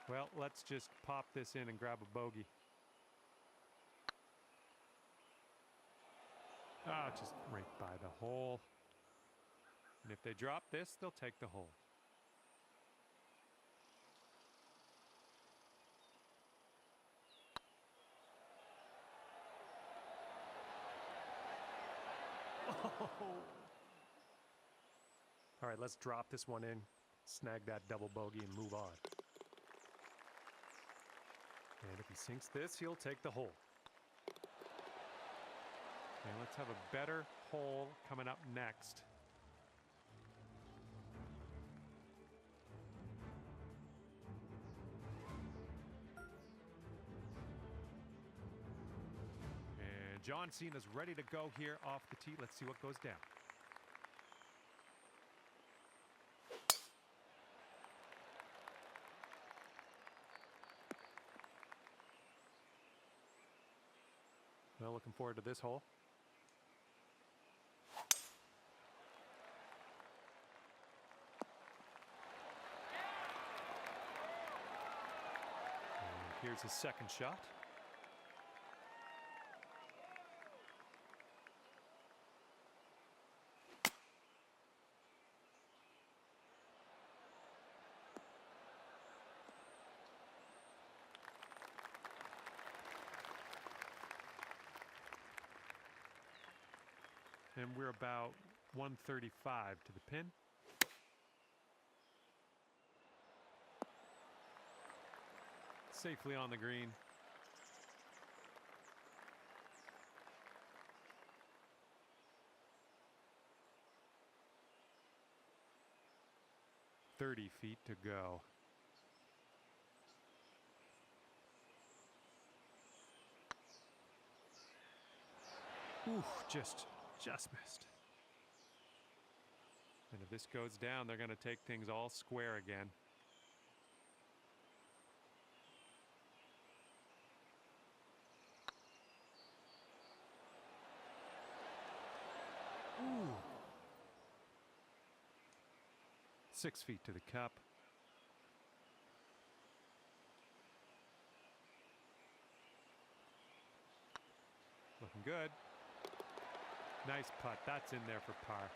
Well, let's just pop this in and grab a bogey. Ah, just right by the hole. And if they drop this, they'll take the hole. Oh. All right, let's drop this one in, snag that double bogey, and move on. And if he sinks this, he'll take the hole. Okay, let's have a better hole coming up next. And John Cena's ready to go here off the tee. Let's see what goes down. Well, looking forward to this hole. And here's his second shot. And we're about 135 to the pin. Safely on the green. "30 feet to go." Ooh, just missed. And if this goes down, they're going to take things all square again. Ooh. 6 feet to the cup. Looking good. Nice putt. That's in there for par.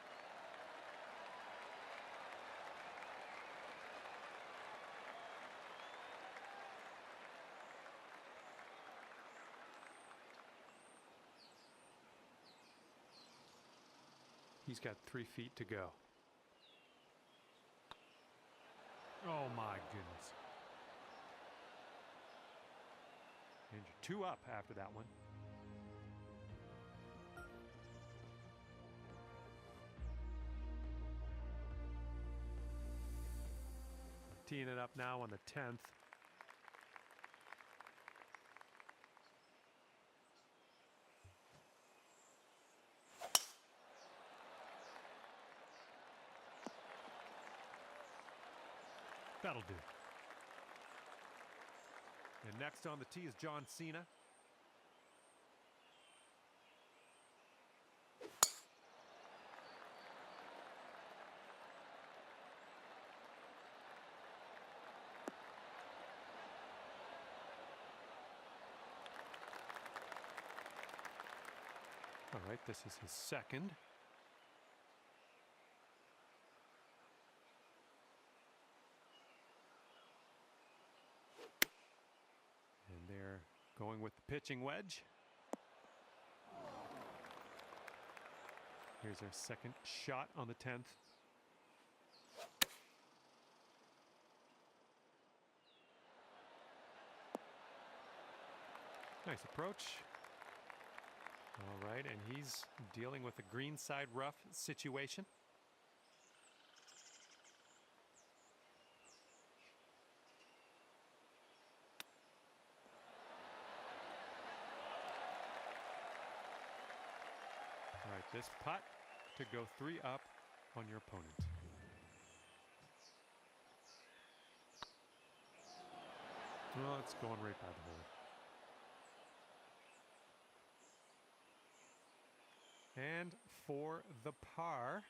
He's got 3 feet to go. Oh my goodness. And you're 2 up after that one. Teeing it up now on the 10th. That'll do. And next on the tee is John Cena. All right, this is his second. And they're going with the pitching wedge. Here's our second shot on the 10th. Nice approach. All right, and he's dealing with a greenside rough situation. All right, this putt to go 3 up on your opponent. Well, it's going right by the hole. And for the par.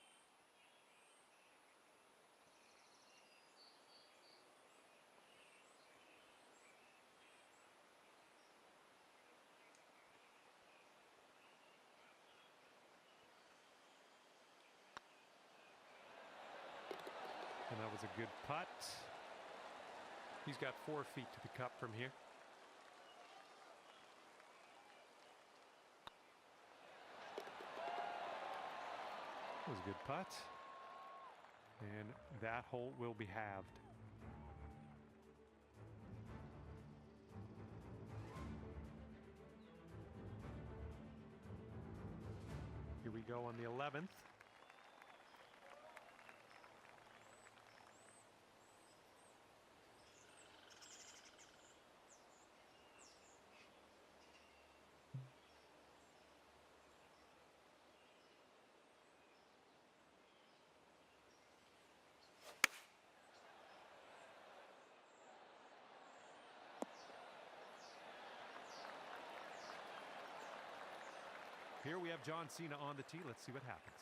And that was a good putt. He's got 4 feet to the cup from here. That was a good putt. And that hole will be halved. Here we go on the 11th. Here we have John Cena on the tee. Let's see what happens.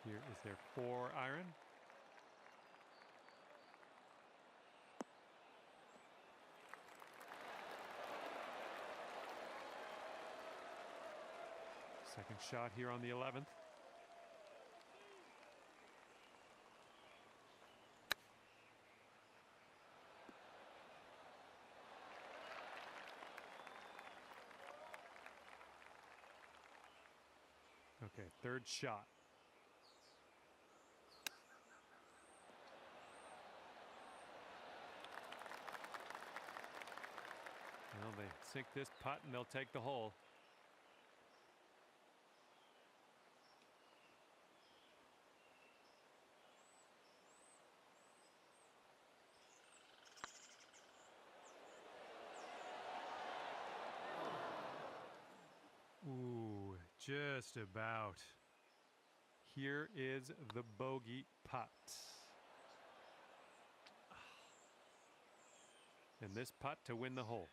Here is their 4-iron. Second shot here on the 11th. Okay, third shot. Well, they sink this putt and they'll take the hole. Ooh, just about. Here is the bogey putt. And this putt to win the hole.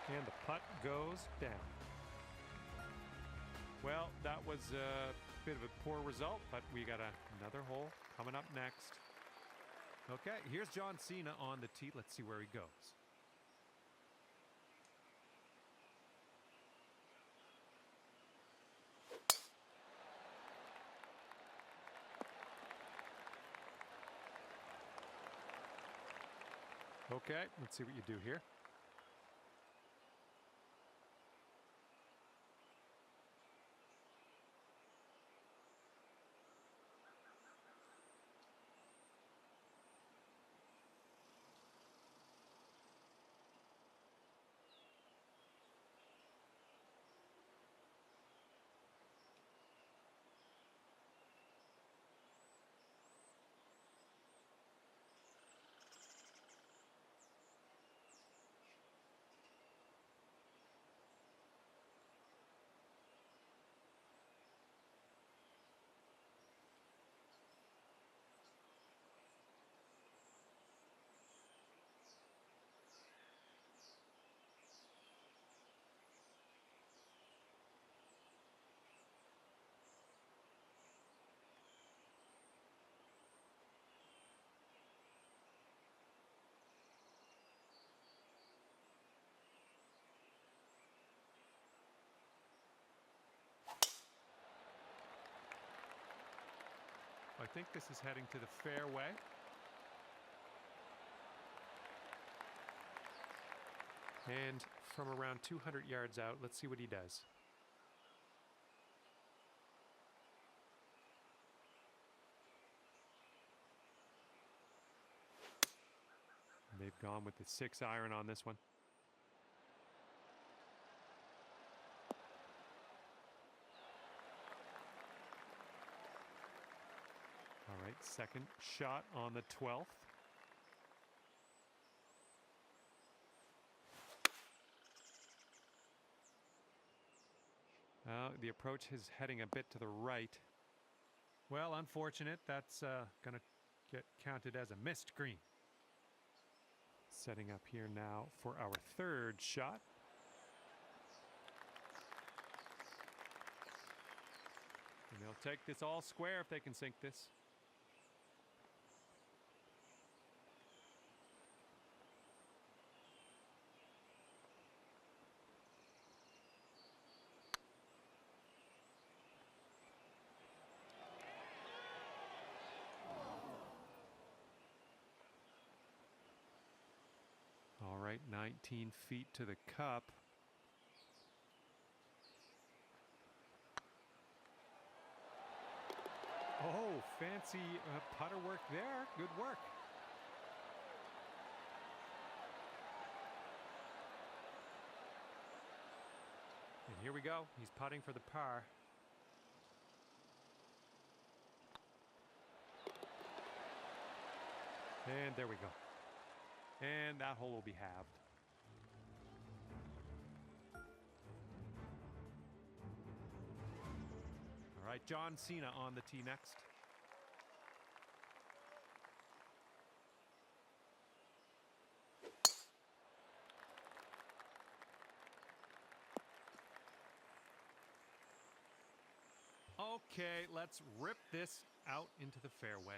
And the putt goes down. Well, that was a bit of a poor result, but we got another hole coming up next. Okay, here's John Cena on the tee. Let's see where he goes. Okay, let's see what you do here. I think this is heading to the fairway. And from around 200 yards out, let's see what he does. They've gone with the 6-iron on this one. All right, second shot on the 12th. The approach is heading a bit to the right. Well, unfortunate. That's going to get counted as a missed green. Setting up here now for our third shot. And they'll take this all square if they can sink this. 19 feet to the cup. Oh, fancy putter work there. Good work. And here we go. He's putting for the par. And there we go. And that hole will be halved. All right, John Cena on the tee next. Okay, let's rip this out into the fairway.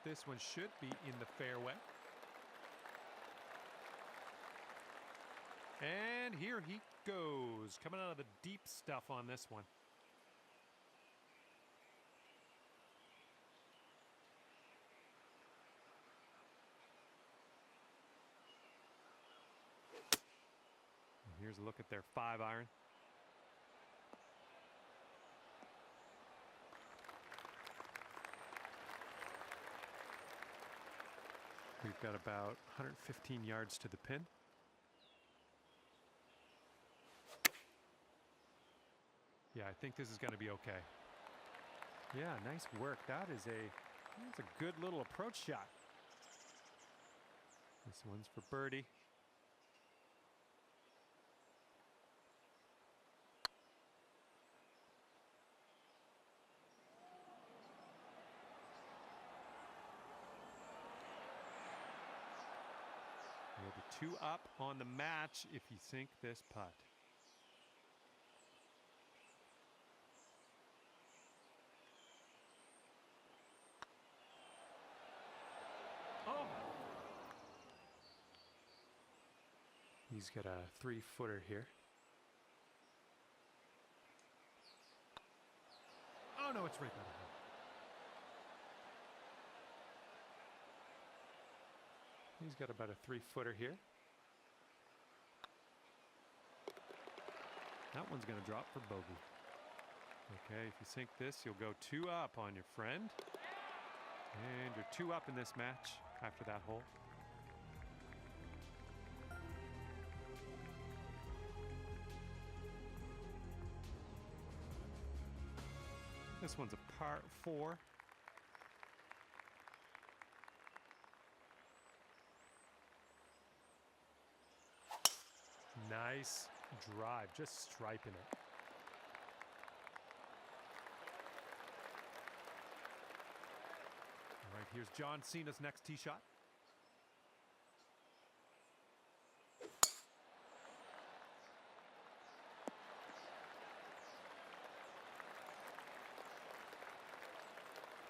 This one should be in the fairway. And here he goes, coming out of the deep stuff on this one. And here's a look at their 5-iron. We've got about 115 yards to the pin. Yeah, I think this is going to be okay. Yeah, nice work. That's a good little approach shot. This one's for birdie. He'll be 2 up on the match if you sink this putt. Oh! He's got a 3-footer here. Oh no, it's right by the hole. He's got about a 3-footer here. That one's going to drop for bogey. Okay, if you sink this, you'll go 2 up on your friend. And you're 2 up in this match after that hole. This one's a par 4. Nice drive, just striping it. All right, here's John Cena's next tee shot.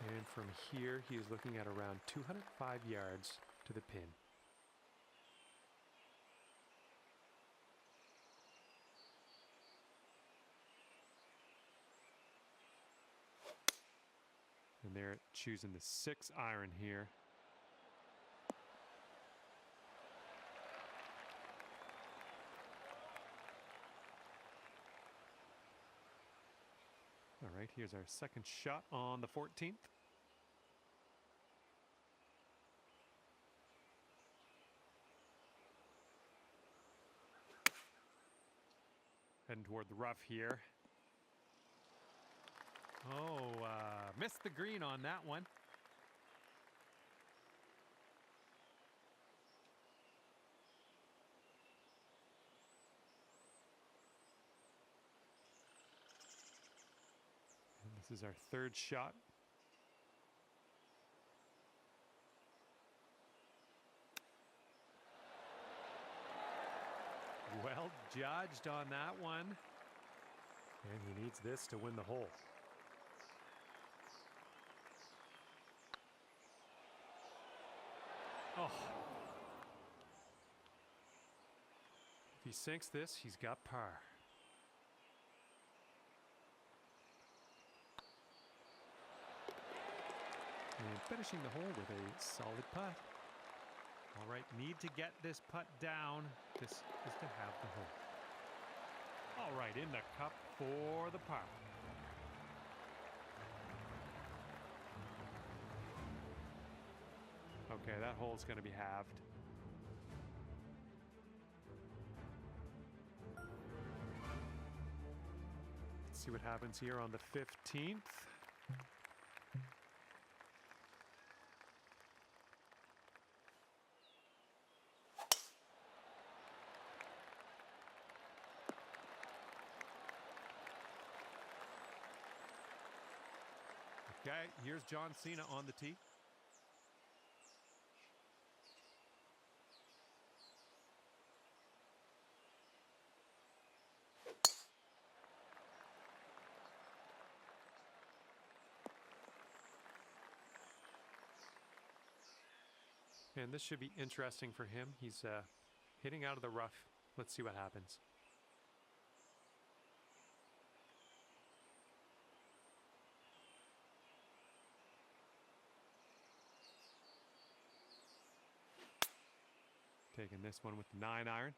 And from here, he is looking at around 205 yards to the pin. And they're choosing the 6-iron here. All right, here's our second shot on the 14th. Heading toward the rough here. Oh, missed the green on that one. And this is our 3rd shot. Well judged on that one. And he needs this to win the hole. Oh. If he sinks this, he's got par. And finishing the hole with a solid putt. All right, need to get this putt down. This is to have the hole. All right, in the cup for the par. Okay, that hole's going to be halved. Let's see what happens here on the 15th. Okay, here's John Cena on the tee. And this should be interesting for him. He's hitting out of the rough. Let's see what happens. Taking this one with the 9-iron.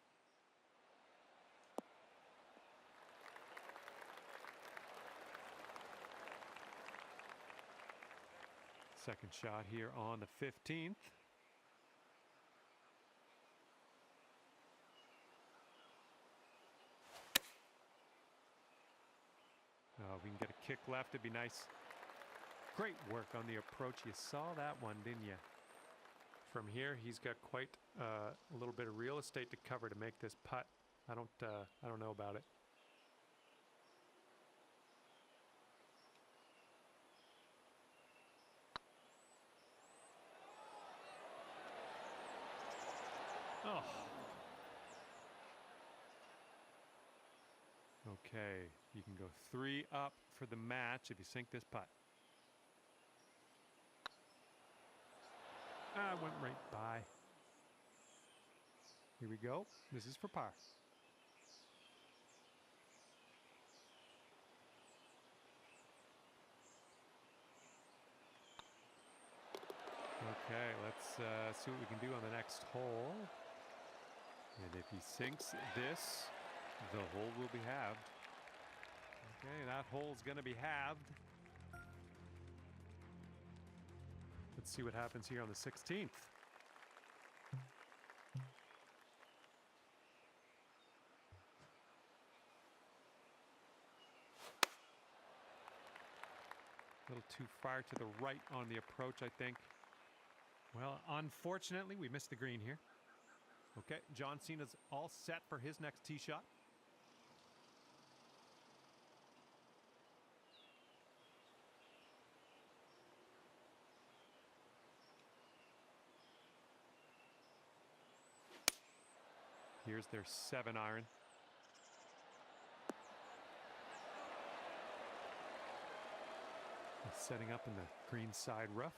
Second shot here on the 15th. We can get a kick left. It'd be nice. Great work on the approach. You saw that one, didn't you? From here, he's got quite a little bit of real estate to cover to make this putt. I don't know about it. Oh. Okay, you can go 3 up for the match if you sink this putt. Went right by. Here we go. This is for par. Okay, let's see what we can do on the next hole. And if he sinks this, the hole will be halved. Okay, that hole's going to be halved. Let's see what happens here on the 16th. A little too far to the right on the approach, I think. Well, unfortunately, we missed the green here. Okay, John Cena's all set for his next tee shot. Here's their 7-iron. Setting up in the green side rough.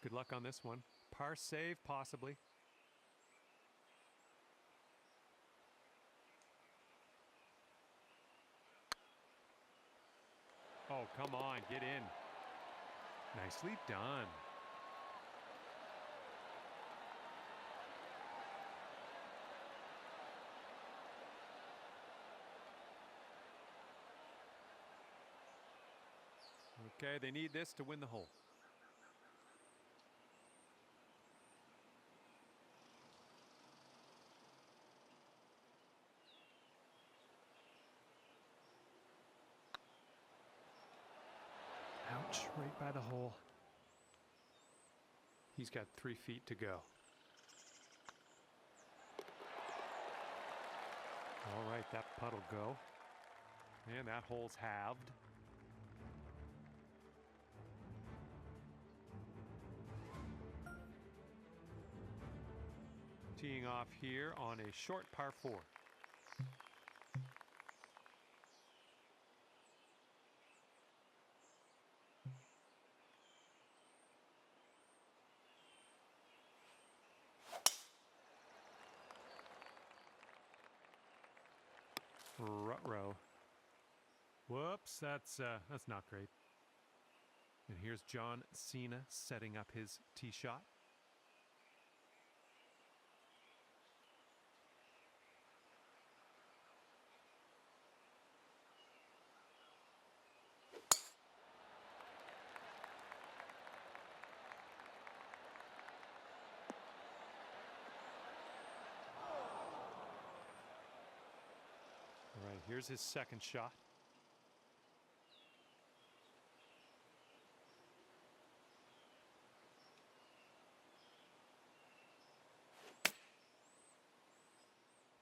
Good luck on this one. Par save, possibly. Oh, come on, get in. Nicely done. Okay, they need this to win the hole. Ouch, right by the hole. He's got 3 feet to go. All right, that putt'll go. And that hole's halved. Teeing off here on a short par 4. Ruh-roh. Whoops, that's not great. And here's John Cena setting up his tee shot. All right, here's his second shot.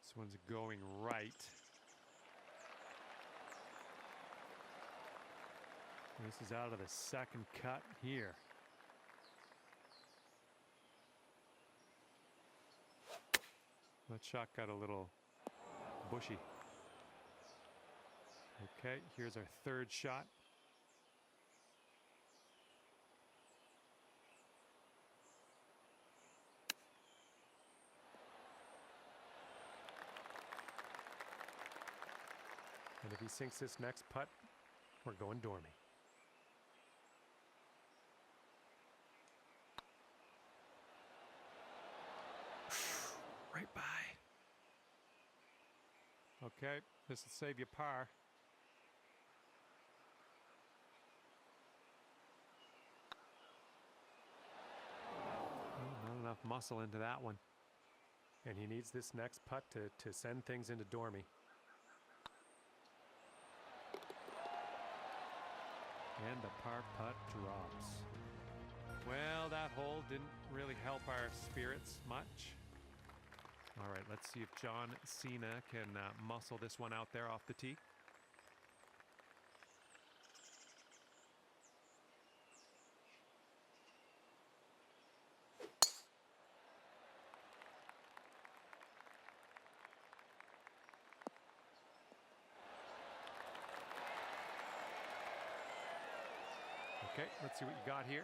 This one's going right. This is out of the second cut here. That shot got a little bushy. Okay, here's our third shot. And if he sinks this next putt, we're going dormy. Right by. Okay, this will save you par. Not enough muscle into that one. And he needs this next putt to send things into dormy. And the par putt drops. Well, that hole didn't really help our spirits much. All right, let's see if John Cena can muscle this one out there off the tee. Okay, let's see what you got here.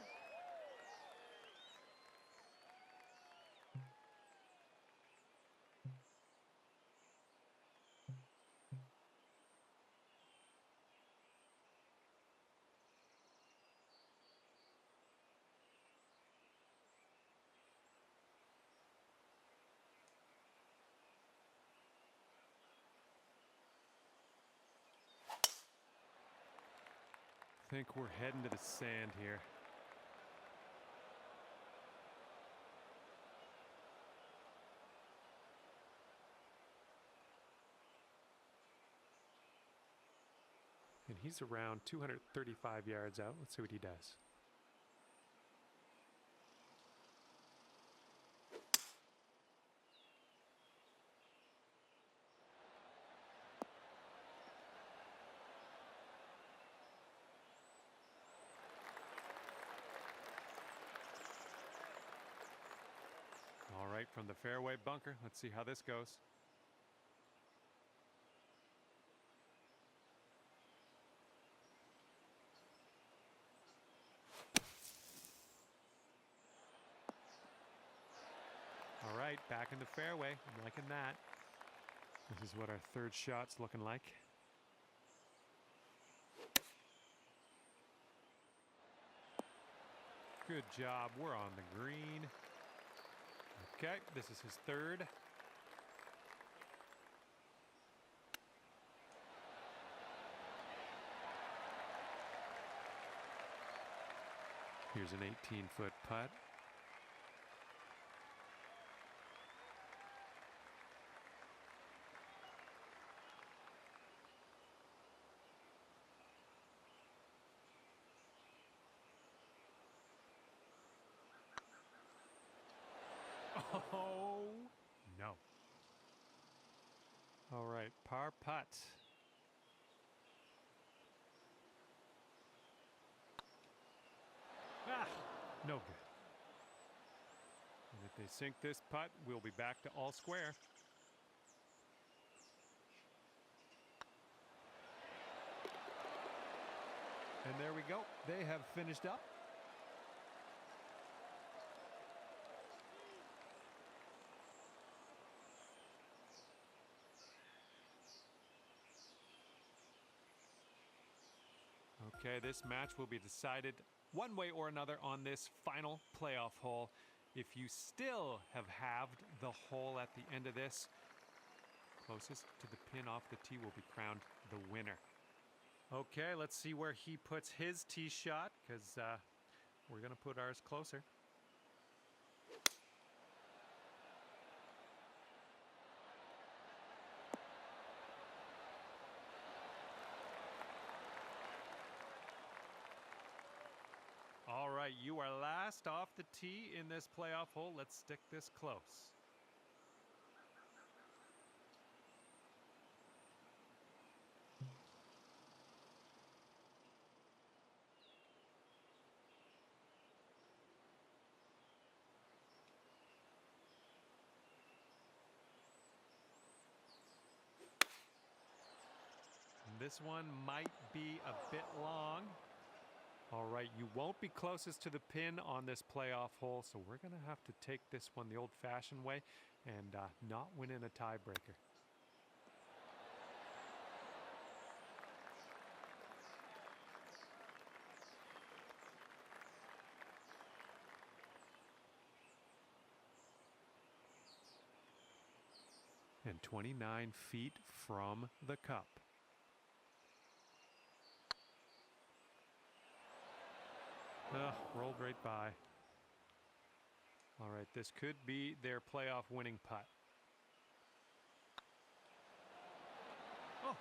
I think we're heading to the sand here. And he's around 235 yards out. Let's see what he does. All right, from the fairway bunker, let's see how this goes. All right, back in the fairway. I'm liking that. This is what our third shot's looking like. Good job. We're on the green. Okay, this is his third. Here's an 18-foot putt. Oh, no. All right, par putt. Ah, no good. And it They sink this putt, we'll be back to all square. And there we go. They have finished up. Okay, this match will be decided one way or another on this final playoff hole. If you still have halved the hole at the end of this, closest to the pin off the tee will be crowned the winner. Okay, let's see where he puts his tee shot, because we're going to put ours closer. All right, you are last off the tee in this playoff hole. Let's stick this close. This one might be a bit long. All right, you won't be closest to the pin on this playoff hole, so we're going to have to take this one the old-fashioned way and not win in a tiebreaker. And 29 feet from the cup. Rolled right by. All right, this could be their playoff winning putt. Oh.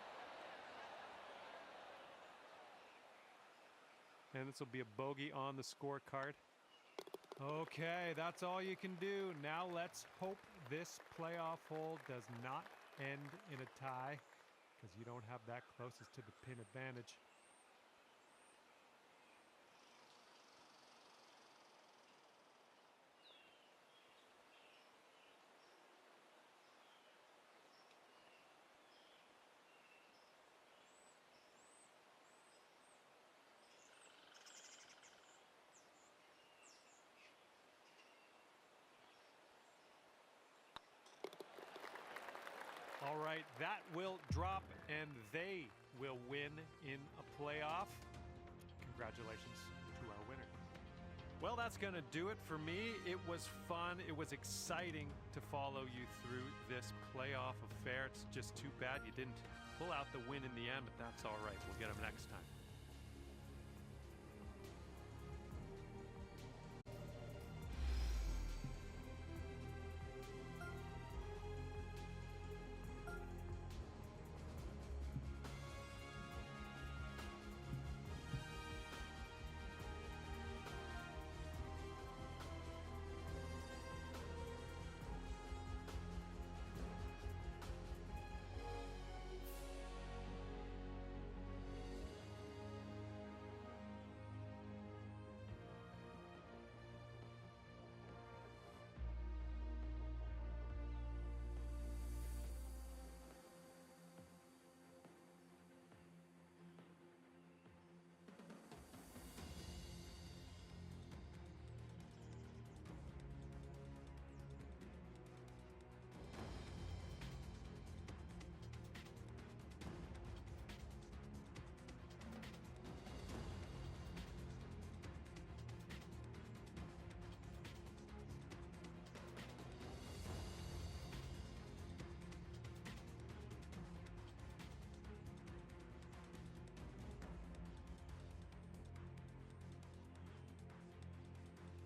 And this will be a bogey on the scorecard. Okay, that's all you can do. Now let's hope this playoff hole does not end in a tie, because you don't have that closest to the pin advantage. All right, that will drop, and they will win in a playoff. Congratulations to our winner. Well, that's going to do it for me. It was fun. It was exciting to follow you through this playoff affair. It's just too bad you didn't pull out the win in the end, but that's all right. We'll get them next time.